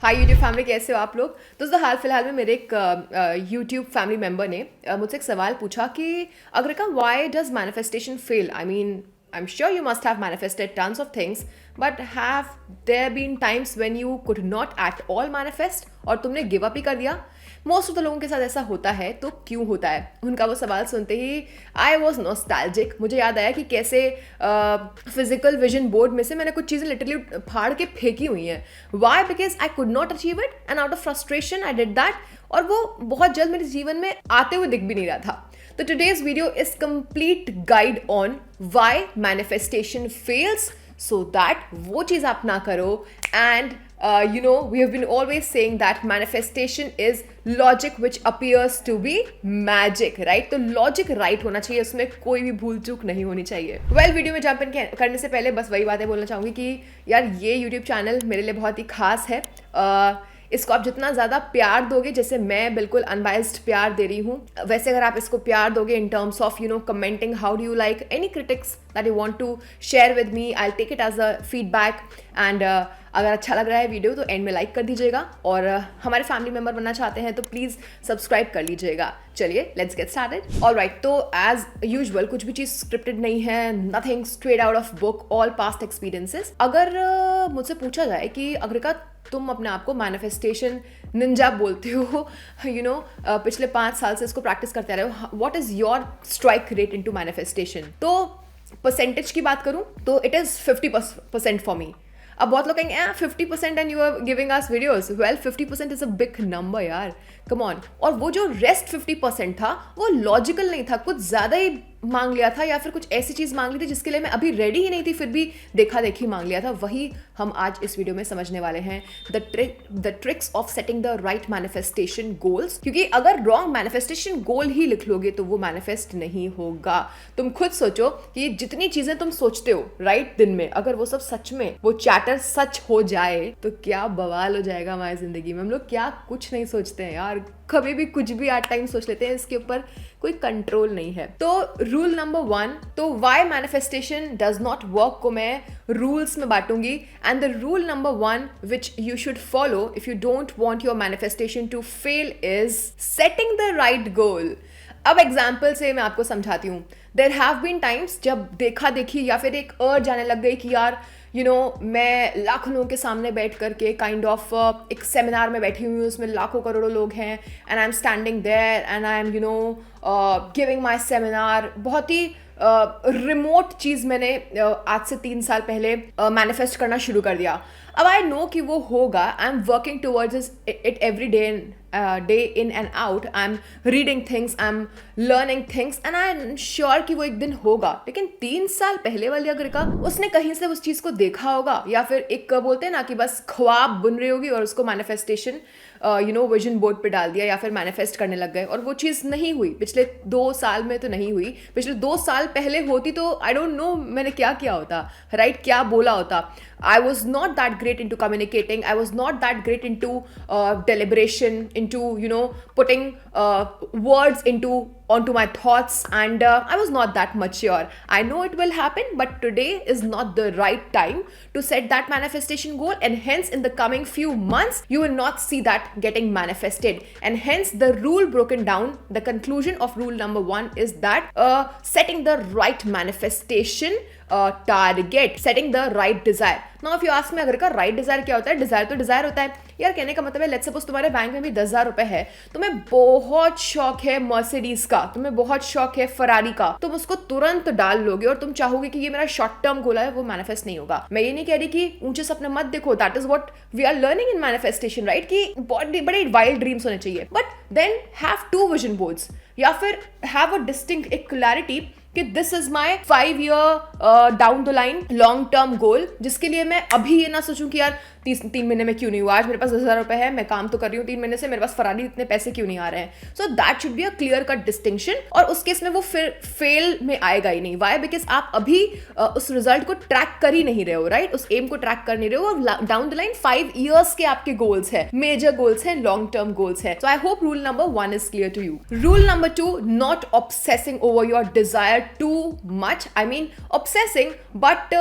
Hi YouTube family, कैसे हो आप लोग। दोस्तों हाल फिलहाल में मेरे एक यूट्यूब फैमिली मेंबर ने मुझसे एक सवाल पूछा कि Agrika, why does manifestation fail. I mean, I am sure you must have manifested tons of things, but have there been times when you could not at all manifest और तुमने give up ही कर दिया। मोस्ट ऑफ द लोगों के साथ ऐसा होता है, तो क्यों होता है? उनका वो सवाल सुनते ही आई वॉज नॉस्टैल्जिक। मुझे याद आया कि कैसे फिजिकल विजन बोर्ड में से मैंने कुछ चीज़ें लिटरली फाड़ के फेंकी हुई हैं। Why? Because I could not achieve it and out of frustration I did that, और वो बहुत जल्द मेरे जीवन में आते हुए दिख भी नहीं रहा था। तो today's video is complete guide on why manifestation fails, so that वो चीज़ आप ना करो। And we have been always saying that manifestation is logic which appears to be magic, right? तो logic right होना चाहिए, उसमें कोई भी भूल चूक नहीं होनी चाहिए। वीडियो में जंप इन करने से पहले बस वही बातें बोलना चाहूँगी कि यार ये YouTube चैनल मेरे लिए बहुत ही खास है। इसको आप जितना ज़्यादा प्यार दोगे, जैसे मैं बिल्कुल अनबाइस्ड प्यार दे रही हूँ, वैसे अगर आप इसको प्यार दोगे in terms of commenting how do you like any critics that you want to share with me, I take it as a feedback. And अगर अच्छा लग रहा है वीडियो तो एंड में लाइक कर दीजिएगा, और हमारे फैमिली मेंबर बनना चाहते हैं तो प्लीज़ सब्सक्राइब कर लीजिएगा। चलिए लेट्स गेट स्टार्टेड। ऑलराइट, तो एज यूजुअल कुछ भी चीज़ स्क्रिप्टेड नहीं है, nothing straight out of book, all past experiences. अगर मुझसे पूछा जाए कि अग्रिका, तुम अपने आप को मैनिफेस्टेशन निंजा बोलते हो, पिछले 5 साल से इसको प्रैक्टिस करते रहे हो, what is your strike rate into manifestation? तो परसेंटेज की बात करूं तो इट इज़ 50% फॉर मी। अब बहुत लोग कहेंगे 50% and you are giving us videos. Well 50% is a big number यार, कम ऑन। और वो जो रेस्ट 50% था वो लॉजिकल नहीं था, कुछ ज़्यादा ही मांग लिया था, या फिर कुछ ऐसी चीज़ मांग ली थी जिसके लिए मैं अभी रेडी ही नहीं थी, फिर भी देखा देखी मांग लिया था। वही हम आज इस वीडियो में समझने वाले हैं, the tricks of setting the right manifestation goals. क्योंकि अगर रॉन्ग मैनिफेस्टेशन गोल ही लिख लोगे तो वो मैनिफेस्ट नहीं होगा। तुम खुद सोचो कि जितनी चीज़ें तुम सोचते हो राइट दिन में, अगर वो सब सच में, वो चैटर सच हो जाए तो क्या बवाल हो जाएगा हमारी ज़िंदगी में। हम लोग क्या कुछ नहीं सोचते हैं यार, कभी भी कुछ भी एट टाइम सोच लेते हैं, इसके ऊपर कोई कंट्रोल नहीं है। तो रूल नंबर 1, तो why manifestation does not work को मैं रूल्स में बांटूंगी। And the rule number 1 which you should follow if you don't want your manifestation to fail is setting the right goal. अब एग्जाम्पल से मैं आपको समझाती हूँ। देयर हैव बीन टाइम्स जब देखा देखी या फिर एक अर्ज आने लग गई कि यार मैं लाखों लोगों के सामने बैठ करके काइंड ऑफ एक सेमिनार में बैठी हुई हूँ, उसमें लाखों करोड़ों लोग हैं, and I am standing there and I am giving my seminar. बहुत ही रिमोट चीज़ मैंने आज से 3 साल पहले मैनिफेस्ट करना शुरू कर दिया। अब आई नो कि वो होगा, I am working towards it every day in and out, I am reading things, I am learning things, and I am sure कि वो एक दिन होगा। लेकिन 3 साल पहले वाली अग्रिका, उसने कहीं से उस चीज़ को देखा होगा, या फिर एक बोलते हैं ना कि बस ख्वाब बुन रही होगी और उसको मैनिफेस्टेशन विजन बोर्ड पे डाल दिया या फिर मैनिफेस्ट करने लग गए, और वो चीज़ नहीं हुई। पिछले 2 साल में तो नहीं हुई, पिछले 2 साल पहले होती तो आई डोंट नो मैंने क्या किया होता, राइट? क्या बोला होता। I was not that great into communicating. I was not that great into deliberation, into putting words onto my thoughts, and I was not that mature. I know it will happen, but today is not the right time to set that manifestation goal, and hence in the coming few months you will not see that getting manifested. And hence the rule broken down, the conclusion of rule number 1 is that setting the right manifestation target, setting the right Dzire. Now if you ask me, अगर का right Dzire क्या होता है? Dzire तो Dzire होता है यार। कहने का मतलब है, लेट्स सपोज तुम्हारे बैंक में भी 10,000 रुपए है, तुम्हें बहुत शौक है मर्सिडीज का, तुम्हें बहुत शौक है फरारी का, तुम उसको तुरंत डाल लोगे और तुम चाहोगे कि ये मेरा शॉर्ट टर्म गोल है, वो मैनिफेस्ट नहीं होगा। मैं ये नहीं कह रही कि ऊंचे सपने मत देखो, that is what we are learning in manifestation, right? कि बड़े वाइल्ड ड्रीम्स होने चाहिए, but then have 2 vision boards, या फिर हैव अ डिस्टिंक्ट, एक क्लैरिटी कि this is my 5 year down the line long term goal, जिसके लिए मैं अभी ये ना सोचूं कि यार 3 महीने में क्यों नहीं हुआ, आज मेरे पास 10,000 रुपए है, मैं काम तो कर रही हूँ 3 महीने से, मेरे पास फरारी इतने पैसे क्यों नहीं आ रहे हैं। So that should be a clear cut distinction, और उस केस में वो फिर फेल में आएगा ही नहीं। वाई? बिकॉज आप अभी उस रिजल्ट को ट्रैक कर ही नहीं रहे हो, राइट? उस एम को ट्रैक कर नहीं रहे हो, और डाउन द लाइन 5 ईयर्स के आपके गोल्स है, मेजर गोल्स हैं, लॉन्ग टर्म गोल्स है। So I hope rule number 1 is clear to you. Rule number 2, not obsessing over your desire too much. I mean, obsessing, but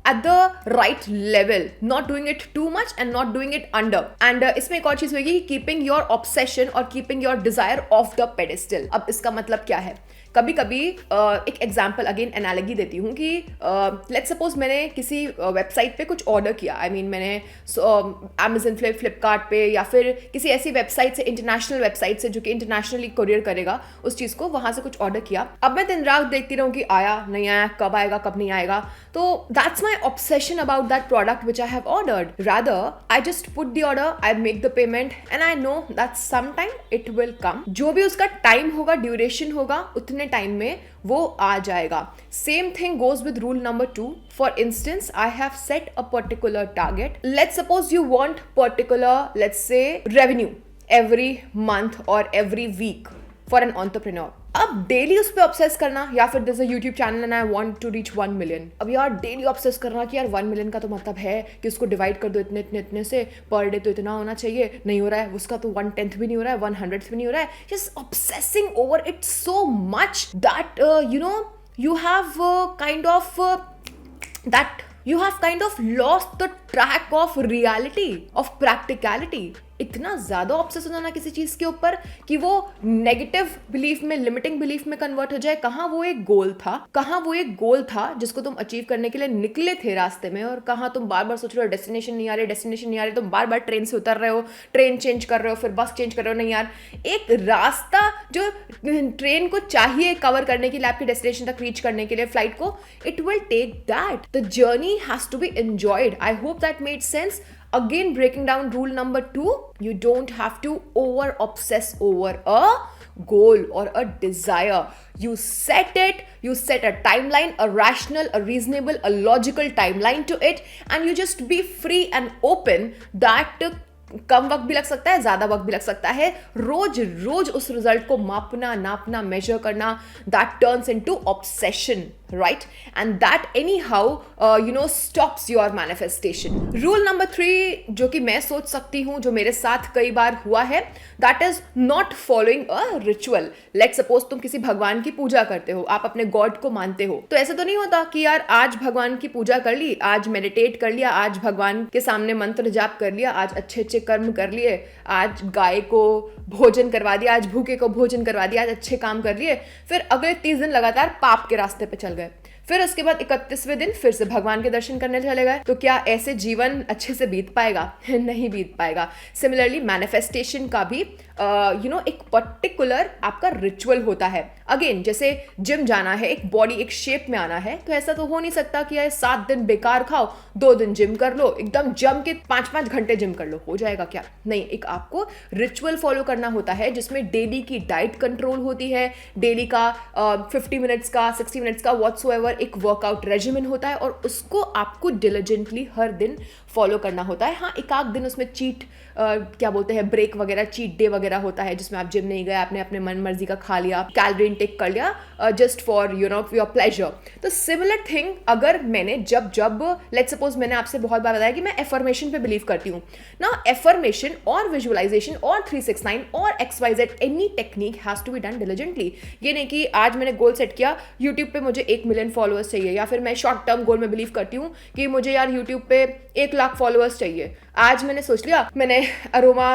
at the right level, not doing it too much and not doing it under. And इसमें एक और चीज होगी, keeping your obsession और keeping your desire off the pedestal. अब इसका मतलब क्या है? कभी कभी एक एग्जाम्पल अगेन एनालॉजी देती हूँ कि लेट्स सपोज मैंने किसी वेबसाइट पे कुछ ऑर्डर किया, मैंने अमेजन फ्लिपकार्ट पे या फिर किसी ऐसी वेबसाइट से, इंटरनेशनल वेबसाइट से जो कि इंटरनेशनली कोरियर करेगा उस चीज़ को, वहाँ से कुछ ऑर्डर किया. अब मैं दिन रात देखती रहूँ कि आया नहीं आया, कब आएगा कब नहीं आएगा. तो that's my obsession about that product which I have ordered. Rather I just put the order, I make the payment and I know that some time it will come. जो भी उसका टाइम होगा, ड्यूरेशन होगा, उतने time में वो आ जाएगा. Same thing goes with rule number 2. For instance, I have set a particular target. Let's suppose you want particular, let's say revenue every month और every week for an entrepreneur. अब daily उस पर obsess करना, या फिर this YouTube channel and I want to reach 1 million. अब यार daily obsess करना कि यार 1 मिलियन का तो मतलब है कि उसको डिवाइड कर दो इतने इतने इतने से, पर डे तो इतना होना चाहिए, नहीं हो रहा है, उसका तो 1/10 भी नहीं हो रहा है, 1/100 भी नहीं हो रहा है. Just obsessing over it so much that you have kind of lost the track of reality, of practicality. इतना ज्यादा ऑब्सेस हो जाना किसी चीज के ऊपर कि वो नेगेटिव बिलीफ में, लिमिटिंग बिलीफ में कन्वर्ट हो जाए. कहाँ वो एक गोल था जिसको तुम अचीव करने के लिए निकले थे रास्ते में, और कहाँ तुम बार बार सोच रहे हो डेस्टिनेशन नहीं आ रही, तुम बार बार ट्रेन से उतर रहे हो, ट्रेन चेंज कर रहे हो, फिर बस चेंज कर रहे हो. नहीं यार, एक रास्ता जो ट्रेन को चाहिए कवर करने के लिए, आपके डेस्टिनेशन तक रीच करने के लिए फ्लाइट को, it will take that. The journey has to be enjoyed. I hope that made sense. Again, breaking down rule number 2, you don't have to over obsess over a goal or a desire. You set a timeline, a rational, a reasonable, a logical timeline to it, and you just be free and open that कम वक्त भी लग सकता है, ज्यादा वक्त भी लग सकता है. रोज रोज उस रिजल्ट को मापना, नापना, मेजर करना, that turns into obsession, right? And that anyhow stops your manifestation. Rule number 3 जो कि मैं सोच सकती हूँ, जो मेरे साथ कई बार हुआ है, that is not following a ritual. Let's suppose तुम किसी भगवान की पूजा करते हो, आप अपने गॉड को मानते हो, तो ऐसा तो नहीं होता कि यार आज भगवान की पूजा कर ली, आज मेडिटेट कर लिया, आज भगवान के सामने मंत्र जाप कर लिया, आज अच्छे अच्छे कर्म कर लिए, आज गाय को भोजन करवा दिया, आज भूखे को भोजन करवा दिया, आज अच्छे काम कर लिए, फिर अगले 30 दिन लगातार पाप के रास्ते पे चल गए, फिर उसके बाद 31वें दिन फिर से भगवान के दर्शन करने चले गए. तो क्या ऐसे जीवन अच्छे से बीत पाएगा? नहीं बीत पाएगा. सिमिलरली मैनिफेस्टेशन का भी एक पर्टिकुलर आपका रिचुअल होता है. अगेन, जैसे जिम जाना है, एक बॉडी एक शेप में आना है, तो ऐसा तो हो नहीं सकता कि यार 7 दिन बेकार खाओ, 2 दिन जिम कर लो, एकदम जम के 5-5 घंटे जिम कर लो, हो जाएगा क्या? नहीं, एक आपको रिचुअल फॉलो करना होता है जिसमें डेली की डाइट कंट्रोल होती है, डेली का 50 मिनट्स का, 60 मिनट्स का, व्हाट्सोएवर एक वर्कआउट रेजिमेंट होता है, और उसको आपको डिलिजेंटली हर दिन फॉलो करना होता है. हाँ, एक आध दिन उसमें चीट क्या बोलते हैं, ब्रेक वगैरह, चीट डे वगैरह होता है, जिसमें आप जिम नहीं गए, आपने अपने मन मर्जी का खा लिया, कैलोरी इनटेक कर लिया, जस्ट फॉर योर प्लेजर. तो सिमिलर थिंग, अगर मैंने जब लेट्स सपोज मैंने आपसे बहुत बार बताया कि मैं एफर्मेशन पे बिलीव करती हूँ ना. एफर्मेशन और विजुअलाइजेशन और 369 और XYZ, any technique has to be done diligently. ये नहीं कि आज मैंने गोल सेट किया, यूट्यूब पे मुझे 1 मिलियन फॉलोअर्स चाहिए, या फिर मैं शॉर्ट टर्म गोल में बिलीव करती हूँ कि मुझे यार यूट्यूब पे 1 लाख फॉलोअर्स चाहिए. आज मैंने सोच लिया, मैंने अरोमा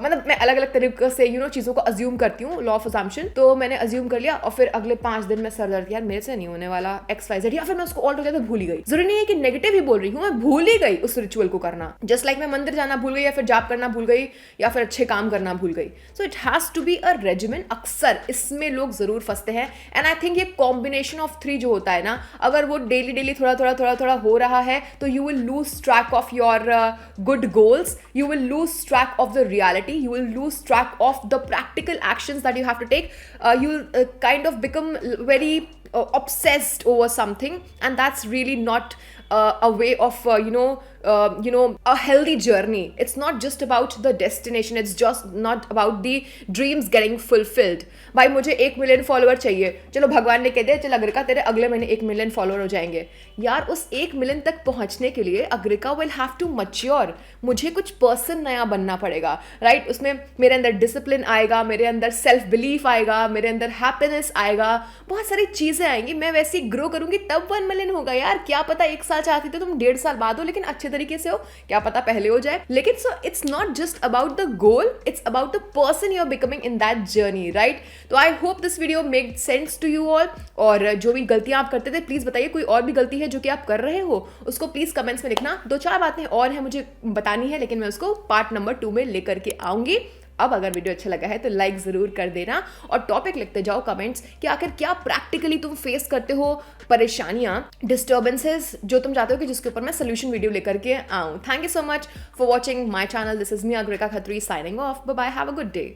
मतलब मैं अलग अलग तरीके से चीज़ों को अज्यूम करती हूँ, लॉ ऑफ अजम्पशन. तो मैंने अज्यूम कर लिया, और फिर अगले 5 दिन में सर दर्द, यार मेरे से नहीं होने वाला XYZ, या फिर मैं उसको ऑल टुगेदर भूल ही गई. जरूरी नहीं है कि नेगेटिव ही बोल रही हूँ, मैं भूल ही गई उस रिचुअल को करना. जस्ट लाइक मैं मंदिर जाना भूल गई, या फिर जाप करना भूल गई, या फिर अच्छे काम करना भूल गई. So it has to be a regiment. अक्सर इसमें लोग जरूर फंसते हैं. एंड आई थिंक ये कॉम्बिनेशन ऑफ 3 जो होता है ना, अगर वो डेली थोड़ा हो रहा है, तो you will lose track of your good goals, you will lose track of the reality, you will lose track of the practical actions that you have to take. You will kind of become very obsessed over something, and that's really not a way of a healthy journey. It's not just about the destination, it's just not about the dreams getting fulfilled. भाई मुझे 1 million follower चाहिए, चलो भगवान ने कह दिया चल अग्रिका तेरे अगले महीने 1 मिलियन फॉलोअर हो जाएंगे. यार उस 1 मिलियन तक पहुंचने के लिए अग्रिका विल हैव टू मच्योर. मुझे कुछ पर्सन नया बनना पड़ेगा, राइट? उसमें मेरे अंदर डिसिप्लिन आएगा, मेरे अंदर सेल्फ बिलीफ आएगा, मेरे अंदर हैप्पीनेस आएगा, बहुत सारी चीज़ें आएंगी. मैं वैसे ही ग्रो करूंगी तब 1 मिलियन होगा. यार क्या पता 1 साल चाहती थे तुम 1.5 साल बाद हो, लेकिन अच्छे तरीके से हो, क्या पता पहले हो जाए. लेकिन so it's not just about the goal, it's about the person you are becoming in that journey, right? तो I hope this video make sense to you all. और जो भी गलतियां आप करते थे प्लीज बताइए, कोई और भी गलती है जो कि आप कर रहे हो उसको प्लीज कमेंट्स में लिखना. 2-4 बातें और हैं मुझे बतानी है, लेकिन मैं उसको पार्ट नंबर 2 में लेकर के आऊंगी. अब अगर वीडियो अच्छा लगा है तो लाइक जरूर कर देना और टॉपिक लिखते जाओ कमेंट्स कि आखिर क्या प्रैक्टिकली तुम फेस करते हो परेशानियां, डिस्टर्बेंसेस जो तुम चाहते हो कि जिसके ऊपर मैं सोल्यूशन वीडियो लेकर के आऊं. Thank you so much for watching my channel. This is me Agrika Khatri signing off. Bye bye, have a good day.